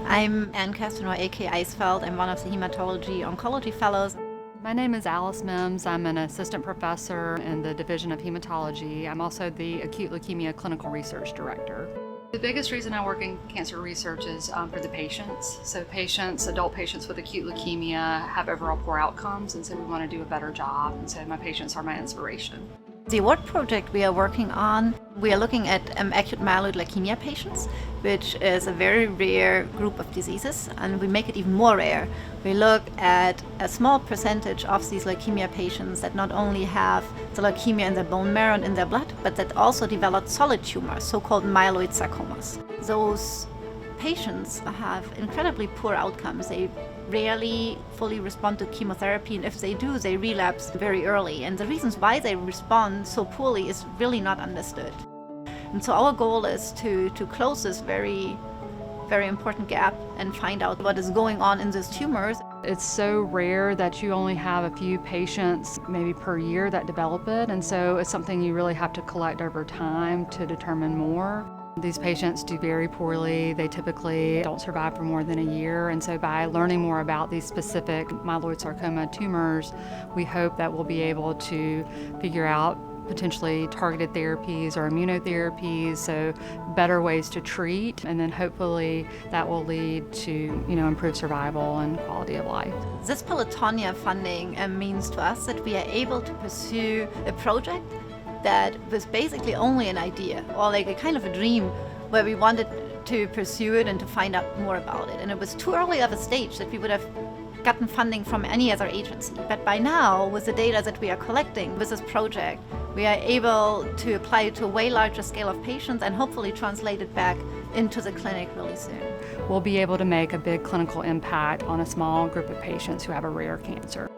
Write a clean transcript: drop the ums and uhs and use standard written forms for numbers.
I'm Ann-Katherin, or aka Eisfeld. I'm one of the hematology oncology fellows. My name is Mims. I'm an assistant professor in the Division of Hematology. I'm also the Acute Leukemia Clinical Research Director. The biggest reason I work in cancer research is for the patients. So adult patients with acute leukemia have overall poor outcomes, and so we want to do a better job, and so my patients are my inspiration. The award project we are working on, we are looking at acute myeloid leukemia patients, which is a very rare group of diseases, and we make it even more rare. We look at a small percentage of these leukemia patients that not only have the leukemia in their bone marrow and in their blood, but that also develop solid tumors, so-called myeloid sarcomas. Those patients have incredibly poor outcomes. They rarely fully respond to chemotherapy, and if they do, they relapse very early. And the reasons why they respond so poorly is really not understood. And so our goal is to close this very, very important gap and find out what is going on in these tumors. It's so rare that you only have a few patients maybe per year that develop it, and so it's something you really have to collect over time to determine more. These patients do very poorly. They typically don't survive for more than a year, and so by learning more about these specific myeloid sarcoma tumors, we hope that we'll be able to figure out potentially targeted therapies or immunotherapies, so better ways to treat, and then hopefully that will lead to improved survival and quality of life. This Pelotonia funding means to us that we are able to pursue a project that was basically only an idea, or like a kind of a dream, where we wanted to pursue it and to find out more about it. And it was too early of a stage that we would have gotten funding from any other agency. But by now, with the data that we are collecting with this project, we are able to apply it to a way larger scale of patients and hopefully translate it back into the clinic really soon. We'll be able to make a big clinical impact on a small group of patients who have a rare cancer.